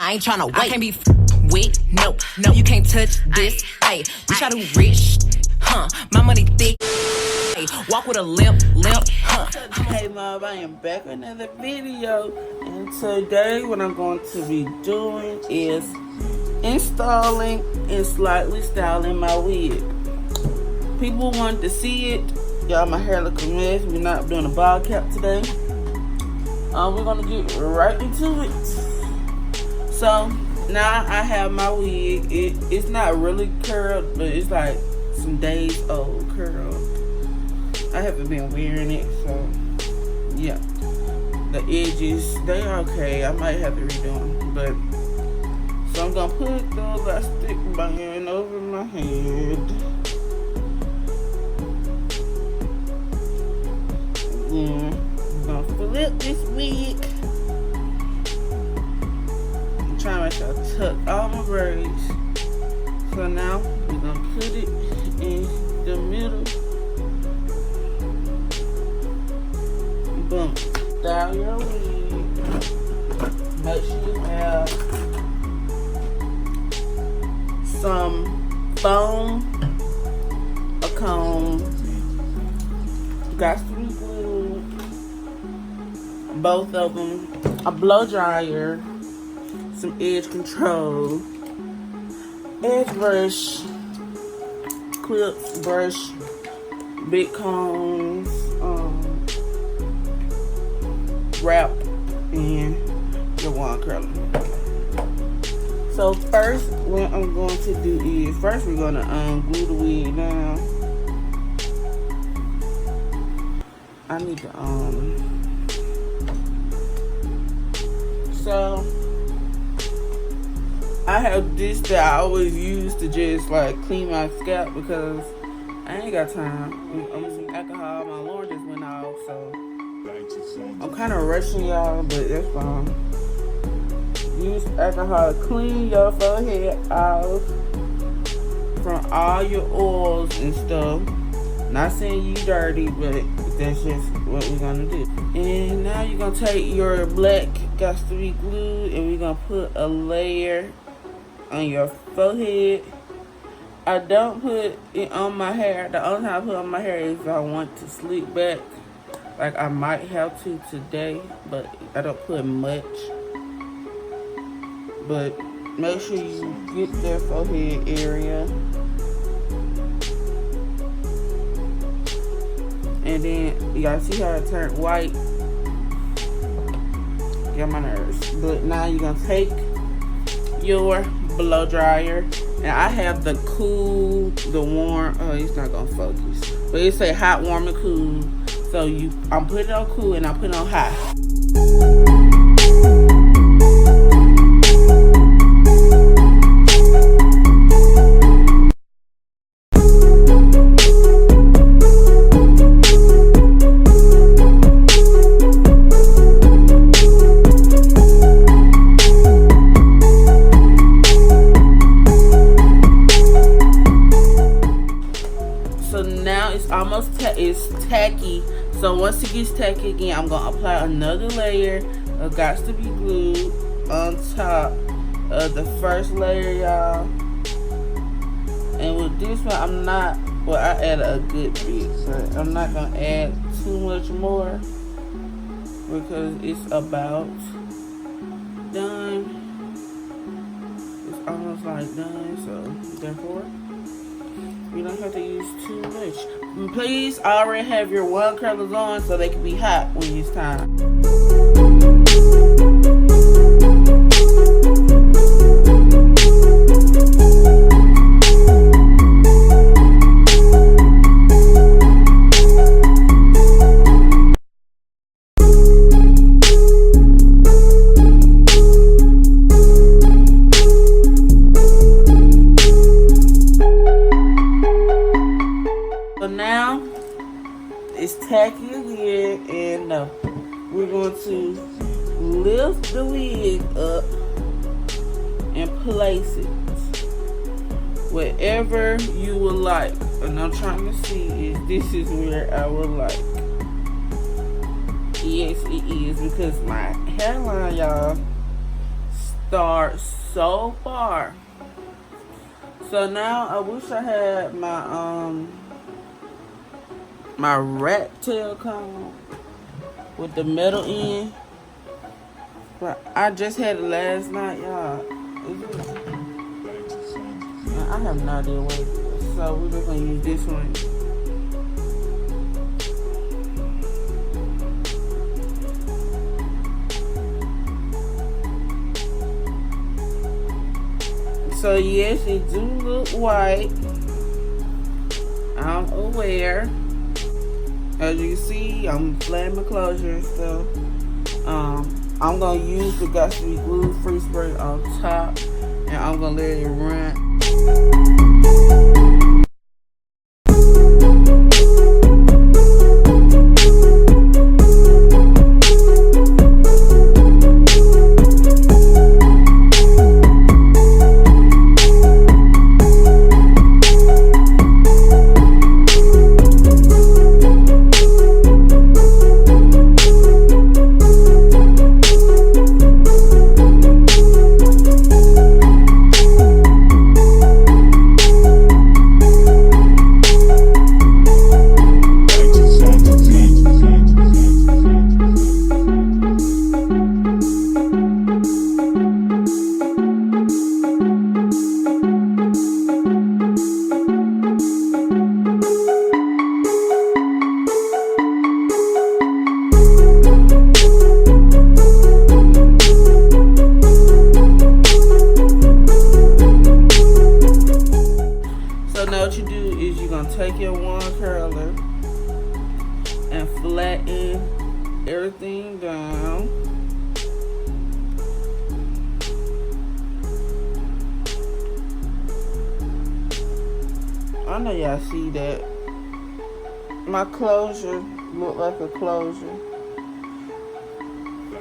I ain't tryna wait. I can't be with, no, you can't touch this. Hey, bitch, I do rich, my money thick. Hey, walk with a limp, huh? Hey mom, I am back with another video, and today what I'm going to be doing is installing and slightly styling my wig. People want to see it. Y'all, my hair look a mess. We're not doing a bald cap today. We're gonna get right into it. So now I have my wig. It's not really curled, but it's like some days old curl. I haven't been wearing it, so yeah. The edges, they are okay. I might have to redo them, but so I'm gonna put the elastic band over my head. Yeah, I'm gonna flip this wig. I'm trying to make sure I tuck all my braids. So now we're gonna put it in the middle. Boom. Style your wig. Make sure you have some foam, a comb, got some glue, both of them, a blow dryer, some edge control, edge brush, clips, brush, big combs, wrap, and your wand curler. So first, what I'm going to do is, first we're going to glue the wig down. I need to, so I have this that I always use to just like clean my scalp because I ain't got time. I'm using alcohol, my alarm just went off, so I'm kind of rushing y'all, but that's fine. Use alcohol to clean your forehead off from all your oils and stuff. Not saying you dirty, but that's just what we're gonna do. And now you're gonna take your black got to be glue, and we're gonna put a layer on your forehead. I don't put it on my hair. The only time I put it on my hair is if I want to slick back. Like I might have to today, but I don't put much. But make sure you get their forehead area. And then you gotta see how it turned white. Get my nerves. But now you're gonna take your blow dryer. And I have the cool, the warm, oh, it's not gonna focus. But it say hot, warm, and cool. So I'm putting it on cool and I'm putting it on hot. So now it's almost it's tacky. So once it gets tacky again, I'm gonna apply another layer of got to be glued on top of the first layer, y'all. And with this one, I added a good bit, but I'm not gonna add too much more because it's about done. It's almost like done, so therefore you don't have to use too much. And please already have your wand curlers on so they can be hot when it's time. So now it's tacky again, and we're going to lift the wig up and place it wherever you would like. And I'm trying to see if this is where I would like. Yes, it is, because my hairline, y'all, start so far. So now I wish I had my rat tail comb with the metal end. But I just had it last night, y'all. I have no idea what it is. So we're just gonna use this one. So yes, it do look white. I'm aware. As you can see, I'm flattening my closure and stuff. I'm gonna use the Got to Be Glue Free Spray on top, and I'm gonna let it run. What you do is you're gonna take your wand curler and flatten everything down. I know y'all see that. My closure look like a closure.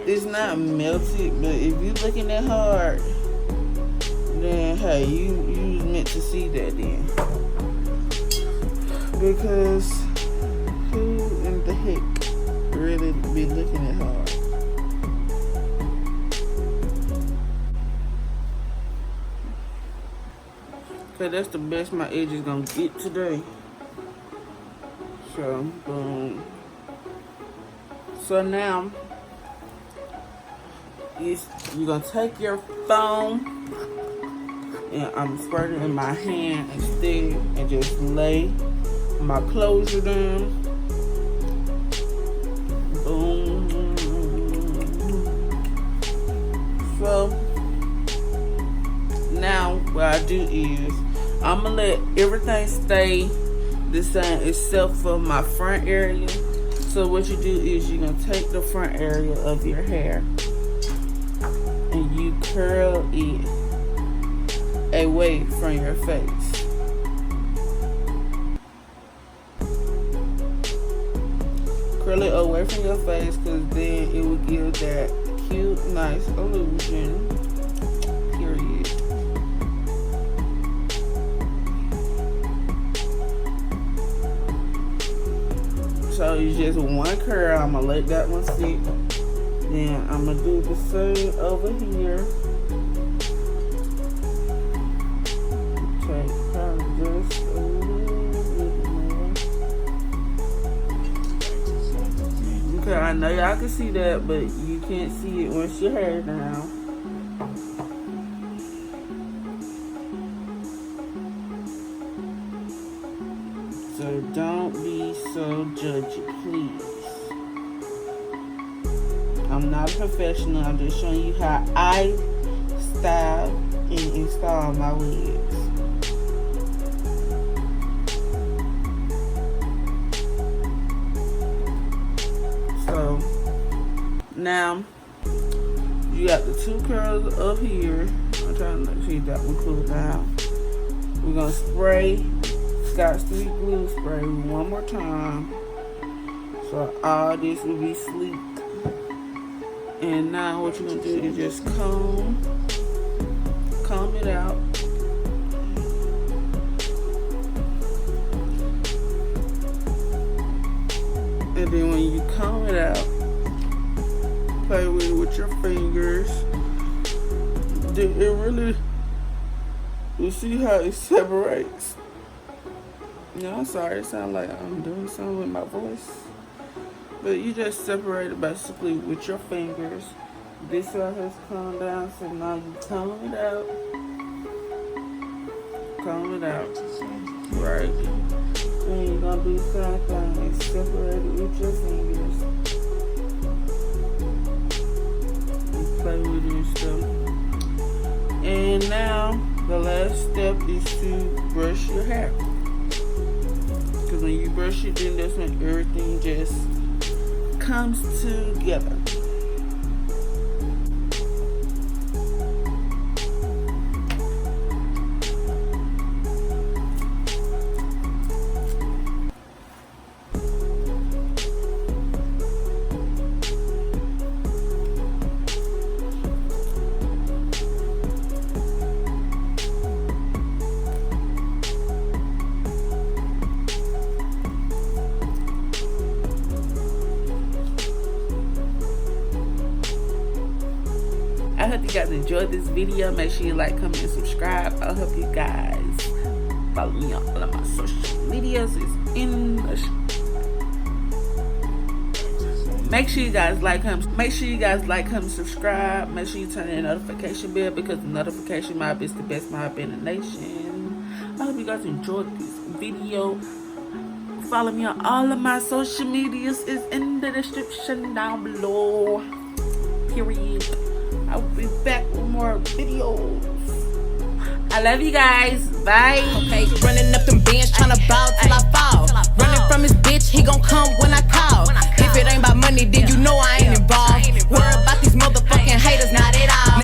It's not melted, but if you're looking that hard, then hey, you was meant to see that then. Because who in the heck really be looking at hard? Cause that's the best my edge is gonna get today. So boom. So now you're gonna take your foam, and I'm spreading it in my hand instead, and just lay my closure down. Boom. So now what I do is I'm gonna let everything stay the same except for my front area. So what you do is you're gonna take the front area of your hair and you curl it away from your face. Curl it away from your face, because then it will give that cute, nice illusion. Period. So it's just one curl. I'm gonna let that one sit. Then I'm gonna do the same over here. Take probably just a little bit more. Okay, I know y'all can see that, but you can't see it once your hair down. So don't be so judgy, please. I'm not a professional. I'm just showing you how I style and install my wigs. So now you got the two curls up here. I'm trying to see that one cool down. We're gonna spray Got to Be Glue spray one more time, so all this will be sleek. And now what you're gonna do is just comb it out. And then when you comb it out, play with it with your fingers. it really, you see how it separates. Yeah, I'm sorry, it sounds like I'm doing something with my voice. But you just separate it basically with your fingers. This side has come down, so now you comb it out. Comb it out. Right. And you're gonna do the same thing and separate it with your fingers. And play with it and stuff. And now, the last step is to brush your hair. Because when you brush it, then that's when everything just comes together. I hope you guys enjoyed this video. Make sure you like, comment, and subscribe. I hope you guys follow me on all of my social medias. It's in the Make sure you guys like, comment, subscribe. Make sure you turn in the notification bell because the notification mob is the best mob in the nation. I hope you guys enjoyed this video. Follow me on all of my social medias. It's in the description down below. Period. I'll be back with more videos. I love you guys. Bye. Okay, running up them bands, tryna ball till I fall. Running from his bitch, he gon' come when I call. If it ain't about money, then you know I ain't involved. Worry about these motherfucking haters.